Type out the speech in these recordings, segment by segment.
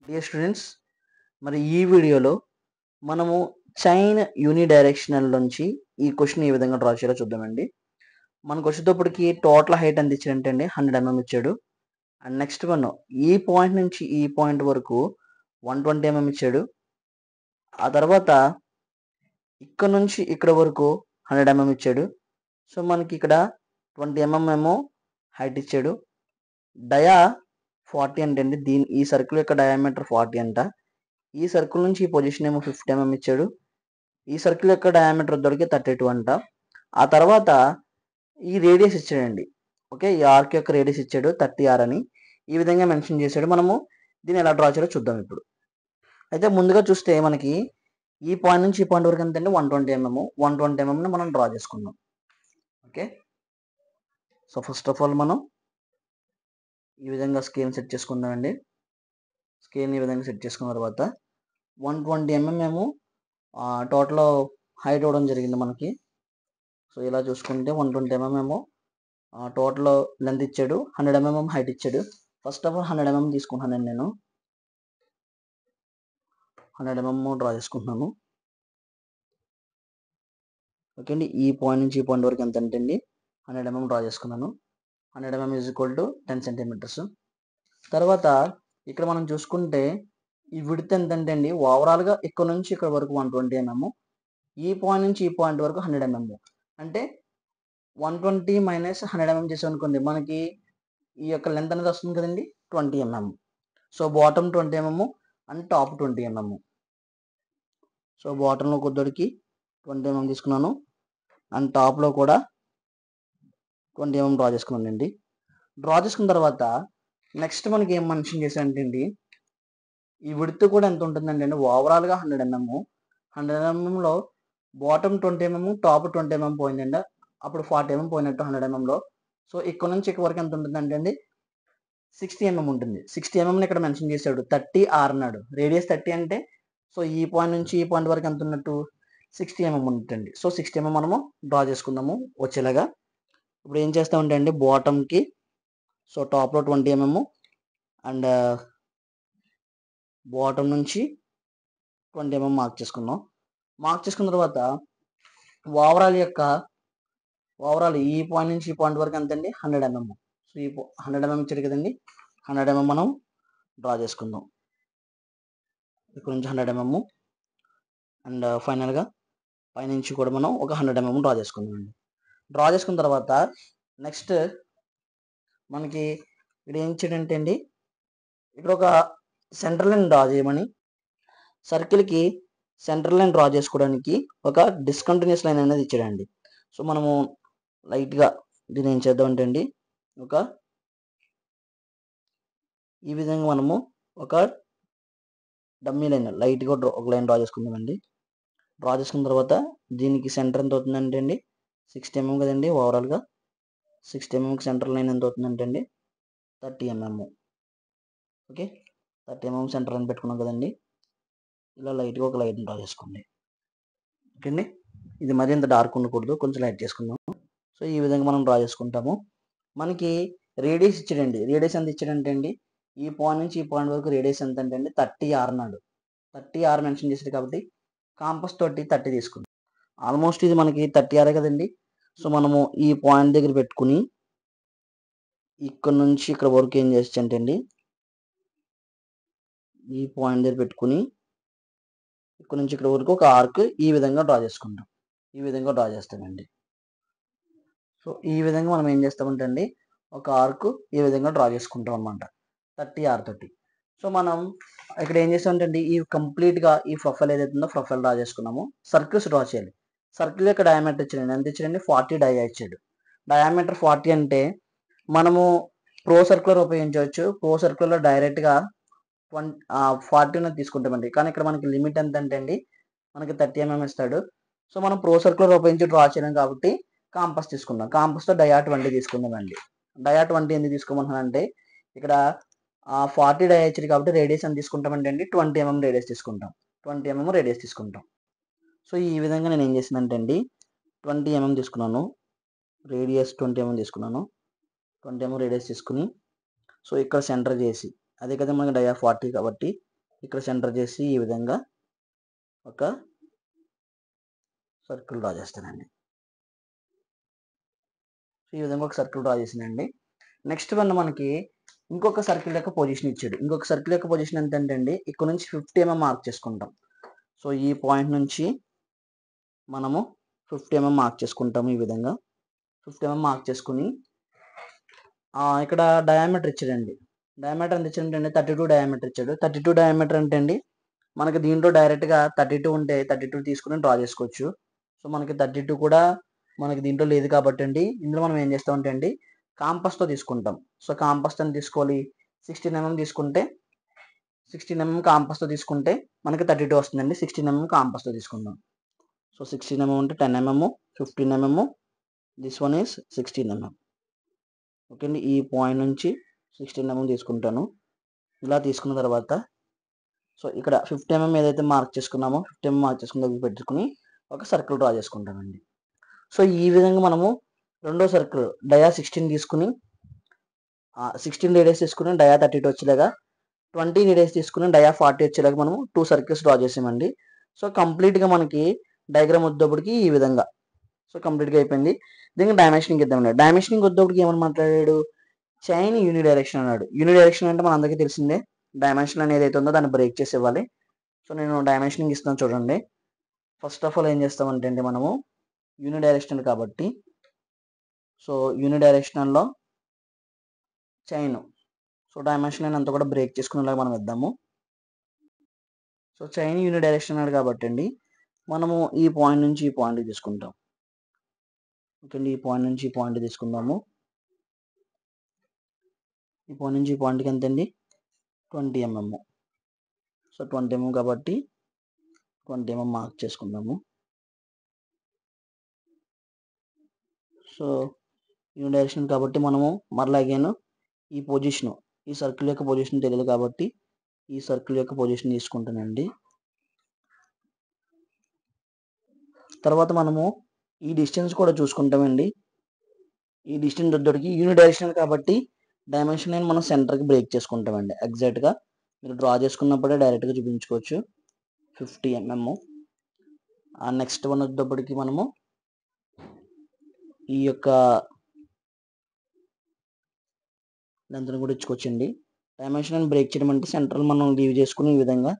Dear students, మరి ఈ వీడియోలో మనము చైన్ యూనిడైరెక్షనల్ నుంచి ఈ క్వశ్చన్ ఏ విధంగా డ్రా చేయాలో చూద్దామండి. మనకు వచ్చేటప్పటికి టోటల్ హైట్ ఎంత ఇచ్చాడంటే అండి 100 mm ఇచ్చాడు. అండ్ నెక్స్ట్ వన్ ఈ పాయింట్ నుంచి ఈ పాయింట్ వరకు 120 mm ఇచ్చాడు. ఆ తర్వాత ఇక్కడ నుంచి ఇక్కడ వరకు 100 mm ఇచ్చాడు. సో మనకి ఇక్కడ 20 mm ఏమో హైట్ ఇచ్చాడు. డయా 40 అంటే అండి ఈ సర్కిల్ యొక్క డయామీటర్ 40 అంట. ఈ సర్కిల్ నుంచి ఈ పొజిషన్ ఏమో 50 mm ఇచ్చాడు. ఈ సర్కిల్ యొక్క డయామీటర్ వచ్చేసరికి 32 అంట. ఆ తర్వాత ఈ రేడియస్ ఇచ్చాడండి. ఓకే, ఈ ఆర్క్ యొక్క రేడియస్ ఇచ్చాడు 30R అని ఈ విధంగా మెన్షన్ చేశాడు. మనము దీన్ని ఎలా డ్రా చేయాలో చూద్దాం ఇప్పుడు. అయితే ముందుగా చూస్తే మనకి ఈ పాయింట్ నుంచి ఈ పాయింట్ వరకు ఎంత అండి 120 mm. 120 mm ని మనం డ్రా చేసుకుందాం. Okay, so first of all మనం ఈ విధంగా స్కేల్ సెట్ చేసుకుందామండి. స్కేల్ ఈ విధంగా సెట్ చేసుకున్న తర్వాత 120 mm ఏమో టోటల్ హైట్ ఇవ్వడం జరిగింది మనకి. సో ఇలా చూసుకుంటే 120 mm ఏమో టోటల్ లెంత్ ఇచ్చాడు, 100 mm హైట్ ఇచ్చాడు. ఫస్ట్ ఆఫ్ ఆల్ 100 mm తీసుకుంటున్నాను నేను. 100 mm డ్రా చేసుకుంటున్నాను. ఓకే అండి, ఈ పాయింట్ నుంచి ఈ పాయింట్ వరకు ఎంత అంటే అండి 100 mm డ్రా చేసుకున్నాను. 100 mm is equal to 10 cm. తర్వాత ఇక్కడ మనం చూసుకుంటే ఈ విడ్త్ ఎంత అంటే అండి ఓవరాల్గా ఇక్కడ నుంచి ఇక్కడ వరకు 120 mm, ఈ పాయింట్ నుంచి ఈ పాయింట్ వరకు 100 mm. అంటే 120 మైనస్ 100 mm చేసాం అనుకోండి, మనకి ఈ యొక్క లెంత్ అనేది వస్తుంది కదండి 20 mm. So bottom 20 mm and top 20 mm. So బాటంలో కొద్దికి 20 mm తీసుకున్నాను అండ్ టాప్లో కూడా 20 mm డ్రా చేసుకున్నాను అండి. డ్రా చేసుకున్న తర్వాత నెక్స్ట్ మనకి ఏం మెన్షన్ చేశానంటే అండి ఈ విడ్త్ కూడా ఎంత ఉంటుందండి అంటే ఓవరాల్గా 100 mm. 100 mmలో బాటమ్ 20 mm, టాప్ 20 mm పోయిందండి. అప్పుడు 40 mm పోయినట్టు 100 mmలో. సో ఇక్కడ నుంచి ఇక్కడ వరకు ఎంత ఉంటుందంటే అండి 60 mm ఉంటుంది. 60 mm ఇక్కడ మెన్షన్ చేశాడు, 30R అన్నాడు. రేడియస్ 30 అంటే సో ఈ పాయింట్ నుంచి ఈ పాయింట్ వరకు ఎంత ఉన్నట్టు 60 mm ఉంటుంది. సో 60 mm మనము డ్రా చేసుకుందాము వచ్చేలాగా. ఇప్పుడు ఏం చేస్తామంటే అండి బాటమ్కి సో టాప్లో 20 mm అండ్ బాటమ్ నుంచి 20 mm మార్క్ చేసుకుందాం. మార్క్ చేసుకున్న తర్వాత ఓవరాల్ ఈ పాయింట్ నుంచి ఈ పాయింట్ వరకు ఎంత అండి 100 mm. సో ఈ 100 mm ఇచ్చాడు కదండి, 100 mm మనం డ్రా చేసుకుందాం. ఇక్కడ నుంచి 100 mm అండ్ ఫైనల్గా పైనుంచి కూడా మనం ఒక 100 mm డ్రా చేసుకుందాం అండి. డ్రా చేసుకున్న తర్వాత నెక్స్ట్ మనకి ఇక్కడ ఏం ఇచ్చాడంటే అండి ఇక్కడ ఒక సెంటర్ లైన్ డ్రా చేయమని, సర్కిల్కి సెంటర్ లైన్ డ్రా చేసుకోవడానికి ఒక డిస్కంటిన్యూస్ లైన్ అనేది ఇచ్చాడండి. సో మనము లైట్గా దీన్ని ఏం చేద్దామంటే అండి ఈ విధంగా మనము ఒక డమ్మీ లైన్ లైట్గా ఒక లైన్ డ్రా చేసుకుందామండి. డ్రా చేసుకున్న తర్వాత దీనికి సెంటర్ ఎంత అవుతుందంటే అండి 60 mm కదండి. ఓవరాల్గా 60 mmకి సెంటర్ లైన్ ఎంత అవుతుందంటే అండి 30 mm. Okay, 30 mm centre line పెట్టుకున్నాం కదండి. ఇలా లైట్గా ఒక లైన్ డ్రా చేసుకోండి. ఓకే అండి, ఇది మరీ ఇంత డార్క్ ఉండకూడదు, కొంచెం లైట్ చేసుకుందాం. సో ఈ విధంగా మనం డ్రా చేసుకుంటాము. మనకి రేడియస్ ఇచ్చాడండి. రేడియస్ ఎంత ఇచ్చాడంటే అండి ఈ పాయింట్ నుంచి ఈ పాయింట్ వరకు రేడియస్ ఎంత అంటే అండి 30R అన్నాడు. 30R మెన్షన్ చేశాడు కాబట్టి కాంపస్ తోటి 30 తీసుకుందాం. ఆల్మోస్ట్ ఇది మనకి 30R కదండి. సో మనము ఈ పాయింట్ దగ్గర పెట్టుకుని ఇక్కడ నుంచి ఇక్కడ వరకు ఏం చేస్తే అండి ఈ పాయింట్ దగ్గర పెట్టుకుని ఇక్కడ నుంచి ఇక్కడ వరకు ఒక ఆర్క్ ఈ విధంగా డ్రా చేసుకుంటాం. ఈ విధంగా డ్రా చేస్తామండి. సో ఈ విధంగా మనం ఏం చేస్తామంటే అండి ఒక ఆర్క్ ఈ విధంగా డ్రా చేసుకుంటాం అన్నమాట 30R తోటి. సో మనం ఇక్కడ ఏం చేస్తామంటే ఈ కంప్లీట్గా ఈ ప్రొఫైల్ ఏదైతే ఉందో ప్రొఫైల్ డ్రా చేసుకున్నాము. సర్కిల్స్ డ్రా చేయాలి. సర్కిల్ యొక్క డయామీటర్ ఇచ్చాడు, ఎంత ఇచ్చాడండి 40 డయా ఇచ్చాడు. డయామీటర్ 40 అంటే మనము ప్రో సర్క్యులర్ ఉపయోగించవచ్చు. ప్రో సర్క్యులర్ డైరెక్ట్గా 40 తీసుకుంటామండి. కానీ ఇక్కడ మనకి లిమిట్ ఎంత అంటే అండి మనకి 30 mm ఇస్తాడు. సో మనం ప్రో సర్క్యులర్ ఉపయోగించి డ్రా చేయడం కాబట్టి కాంపస్ తీసుకుందాం. కాంపస్తో డయా 20 తీసుకుందామండి. డయా 20 ఎందుకు తీసుకోమంటున్నానంటే ఇక్కడ 40 డయా ఇచ్చాడు కాబట్టి రేడియస్ ఎంత తీసుకుంటామంటే అండి 20 mm రేడియస్ తీసుకుంటాం. 20 mm రేడియస్ తీసుకుంటాం. సో ఈ విధంగా నేను ఏం చేసిందంటే అండి 20 mm తీసుకున్నాను, రేడియస్ 20 mm తీసుకున్నాను. 20 mm రేడియస్ తీసుకుని సో ఇక్కడ సెంటర్ చేసి అదే కదా మనకి డయా 40 కాబట్టి ఇక్కడ సెంటర్ చేసి ఈ విధంగా ఒక సర్కిల్ డ్రా చేస్తానండి. ఈ విధంగా ఒక సర్కిల్ డ్రా చేసానండి. నెక్స్ట్ వన్ మనకి ఇంకొక సర్కిల్ యొక్క పొజిషన్ ఇచ్చాడు. ఇంకొక సర్కిల్ యొక్క పొజిషన్ ఎంత అంటే ఇక్కడ నుంచి 50 mm మార్క్ చేసుకుంటాం. సో ఈ పాయింట్ నుంచి మనము 50 mm మార్క్ చేసుకుంటాము. ఈ విధంగా 50 mm మార్క్ చేసుకుని ఇక్కడ డయామీటర్ ఇచ్చాడండి. డయామీటర్ ఎంత ఇచ్చాడంటే 32 డయామీటర్ ఇచ్చాడు. 32 డయామీటర్ అంటే అండి మనకి దీంట్లో డైరెక్ట్గా 32 ఉంటే 32 తీసుకుని డ్రా చేసుకోవచ్చు. సో మనకి 32 కూడా మనకి దీంట్లో లేదు కాబట్టి అండి ఇందులో మనం ఏం చేస్తామంటే అండి కాంపస్తో తీసుకుంటాం. సో కాంపస్ అని తీసుకోవాలి. 16 mm తీసుకుంటే 16 mm కాంపస్తో తీసుకుంటే మనకి 32 వస్తుందండి. 16 mm కాంపస్తో తీసుకుందాం. సో 16 mm అంటే 10 mm, 15 mm, this one is 16 mm. Okay అండి, ఈ పాయింట్ నుంచి 16 mm తీసుకుంటాను. ఇలా తీసుకున్న తర్వాత సో ఇక్కడ 50 mm ఏదైతే మార్క్ చేసుకున్నామో 50 mm మార్క్ చేసుకున్న దగ్గర పెట్టుకుని ఒక సర్కిల్ డ్రా చేసుకుంటామండి. సో ఈ విధంగా మనము రెండో సర్కిల్ డయా 16 తీసుకుని 16 రేడియస్ తీసుకుని డయా 32 వచ్చేలాగా 20 రేడియస్ తీసుకుని డయా 40 వచ్చేలాగా మనము 2 సర్కిల్స్ డ్రా చేసామండి. సో కంప్లీట్గా మనకి డయాగ్రామ్ వచ్చేటప్పటికి ఈ విధంగా సో కంప్లీట్గా అయిపోయింది. దీనికి డైమెన్షనింగ్ ఇద్దామండి. డైమెన్షనింగ్ వచ్చేటప్పటికి ఏమని మాట్లాడాడు, చైన్ యూని డైరెక్షన్ అన్నాడు. యూని డైరెక్షన్ అంటే మన అందరికీ తెలిసిందే, డైమెన్షన్ అనేది ఏదైతే ఉందో దాన్ని బ్రేక్ చేసి ఇవ్వాలి. సో నేను డైమెన్షనింగ్ ఇస్తాను చూడండి. ఫస్ట్ ఆఫ్ ఆల్ ఏం చేస్తామంటే అండి మనము యూని డైరెక్షనల్ కాబట్టి సో యూని డైరెక్షనల్లో చైన్ సో డైమెన్షన్ అంతా కూడా బ్రేక్ చేసుకునేలాగా మనం ఇద్దాము. సో చైన్ యూని డైరెక్షనల్ కాబట్టి అండి మనము ఈ పాయింట్ నుంచి ఈ పాయింట్ తీసుకుంటాం. ఓకే అండి, ఈ పాయింట్ నుంచి ఈ పాయింట్ తీసుకుందాము. ఈ పాయింట్ నుంచి ఈ పాయింట్కి ఎంత అండి 20 mm. సో 20 mm కాబట్టి 20 mm మార్క్ చేసుకుందాము. సో యూని డైరెక్షన్ కాబట్టి మనము మరలా అగైన్ ఈ పొజిషన్ ఈ సర్కిల్ యొక్క పొజిషన్ తెలియదు కాబట్టి ఈ సర్కిల్ యొక్క పొజిషన్ తీసుకుంటానండి. తర్వాత మనము ఈ డిస్టెన్స్ కూడా చూసుకుంటామండి. ఈ డిస్టెన్స్ వచ్చేటికి యూని డైరెక్షన్ కాబట్టి డైమెన్షన్ లైన్ మనం సెంటర్కి బ్రేక్ చేసుకుంటామండి. ఎగ్జాక్ట్గా మీరు డ్రా చేసుకున్నప్పుడే డైరెక్ట్గా చూపించుకోవచ్చు 50 mm. నెక్స్ట్ వన్ వచ్చేటప్పటికి మనము ఈ యొక్క లెంత్ని కూడా ఇచ్చుకోవచ్చండి. డైమెన్షన్ బ్రేక్ చేయడం అంటే సెంట్రల్ మనం లీవ్ చేసుకుని ఈ విధంగా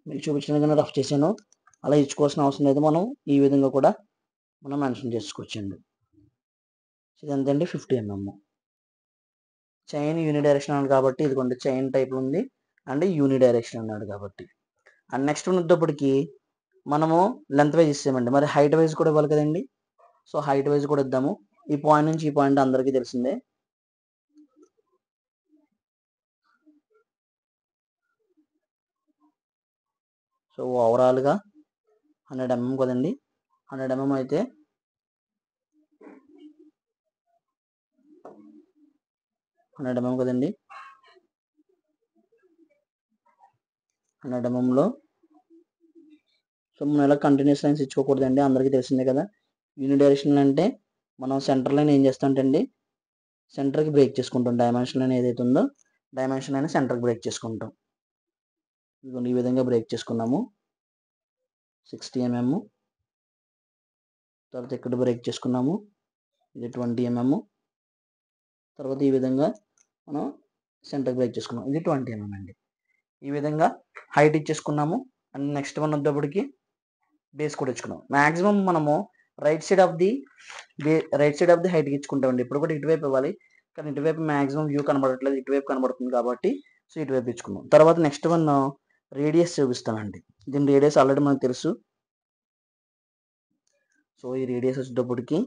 మీకు చూపించిన విధంగా రఫ్ చేశాను. అలా ఇచ్చుకోవాల్సిన అవసరం లేదు, మనం ఈ విధంగా కూడా మనం మెన్షన్ చేసుకోవచ్చండి. ఇదంతండి 50 mm. చైన్ యూని డైరెక్షన్ అన్నాడు కాబట్టి ఇదిగోండి చైన్ టైప్ ఉంది అండ్ యూని డైరెక్షన్ అన్నాడు కాబట్టి. అండ్ నెక్స్ట్ ఉన్నప్పటికీ మనము లెంత్ వైజ్ ఇస్తామండి, మరి హైట్ వైజ్ కూడా ఇవ్వాలి కదండి. సో హైట్ వైజ్ కూడా ఇద్దాము. ఈ పాయింట్ నుంచి ఈ పాయింట్ అందరికీ తెలిసిందే. సో ఓవరాల్గా 100 mm కదండి. 100 mm అయితే 100 mm కదండి. 100 mm సో మనం ఇలా కంటిన్యూస్ లైన్స్ ఇచ్చుకోకూడదండి, అందరికీ తెలిసిందే కదా. యూని డైరెక్షన్ అంటే మనం సెంటర్ లైన్ ఏం చేస్తామంటే సెంటర్కి బ్రేక్ చేసుకుంటాం. డైమెన్షన్ లైన్ ఏదైతే ఉందో డైమెన్షన్ లైన్ సెంటర్కి బ్రేక్ చేసుకుంటాం. ఇదిగోండి ఈ విధంగా బ్రేక్ చేసుకున్నాము 60 mm. తర్వాత ఇక్కడ బ్రేక్ చేసుకున్నాము, ఇది 20 mm. తర్వాత ఈ విధంగా మనం సెంటర్ బ్రేక్ చేసుకున్నాం, ఇది 20 mm అండి. ఈ విధంగా హైట్ ఇచ్చేసుకున్నాము. అండ్ నెక్స్ట్ వన్ వచ్చేటప్పటికి బేస్ కూడా ఇచ్చుకున్నాం. మ్యాక్సిమం మనము రైట్ సైడ్ ఆఫ్ ది హైట్కి ఇచ్చుకుంటామండి. ఇప్పుడు కూడా ఇటువైపు ఇవ్వాలి కానీ ఇటువైపు మ్యాక్సిమం వ్యూ కనబడట్లేదు, ఇటువైపు కనబడుతుంది కాబట్టి సో ఇటువైపు ఇచ్చుకున్నాం. తర్వాత నెక్స్ట్ వన్ రేడియస్ చూపిస్తానండి. దీని రేడియస్ ఆల్రెడీ మనకు తెలుసు. సో ఈ రేడియస్ వచ్చేటప్పటికి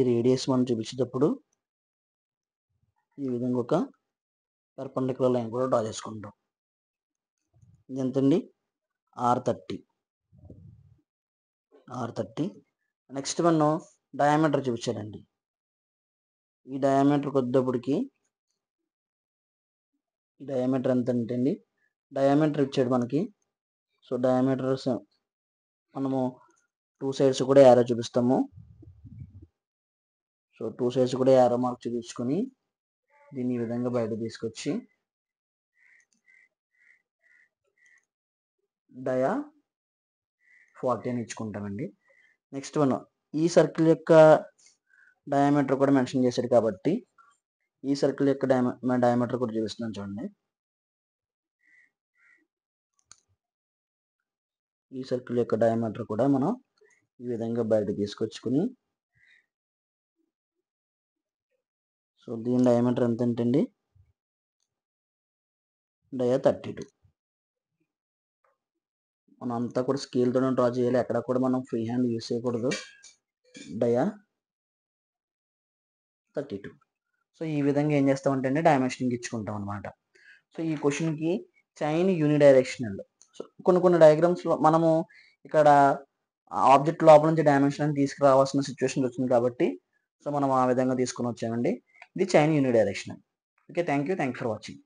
ఈ రేడియస్ మనం చూపించేటప్పుడు ఈ విధంగా ఒక పర్పెండిక్యులర్ లైన్ కూడా డ్రా చేసుకుంటాం. ఇది ఎంతండి R30. నెక్స్ట్ వన్ డయామీటర్ చూపించాడండి. ఈ డయామీటర్కి వచ్చేటప్పటికి ఈ డయామీటర్ ఎంత అంటే అండి డయామీటర్ ఇచ్చాడు మనకి. సో డయామీటర్స్ మనము 2 సైడ్స్ కూడా యారో చూపిస్తాము. సో 2 సైడ్స్ కూడా యారో మార్క్ చూపించుకొని దీన్ని ఈ విధంగా బయట తీసుకొచ్చి డయా 40 అని ఇచ్చుకుంటామండి. నెక్స్ట్ వన్, ఈ సర్కిల్ యొక్క డయామీటర్ కూడా మెన్షన్ చేశాడు కాబట్టి ఈ సర్కిల్ యొక్క డయామీటర్ కూడా చూపిస్తున్నాను చూడండి. ఈ సర్కిల్ యొక్క డయామీటర్ కూడా మనం ఈ విధంగా బయట తీసుకొచ్చుకుని, సో దీని డయామీటర్ ఎంత ఏంటండి, డయా 32. మనం అంతా కూడా స్కేల్తోనే డ్రా చేయాలి, ఎక్కడ కూడా మనం ఫ్రీ హ్యాండ్ యూస్ చేయకూడదు. డయా 32. సో ఈ విధంగా ఏం చేస్తామంటే అండి డైమెన్షనింగ్ ఇచ్చుకుంటాం అనమాట. సో ఈ క్వశ్చన్కి చైన్ యూనిడైరెక్షనల్. సో కొన్ని డయాగ్రామ్స్లో మనము ఇక్కడ ఆబ్జెక్ట్ లోపల నుంచి డైమెన్షన్ తీసుకురావాల్సిన సిచ్యువేషన్ వచ్చింది కాబట్టి సో మనం ఆ విధంగా తీసుకుని వచ్చామండి. ఇది chain unidirectional. Okay, thank you for watching.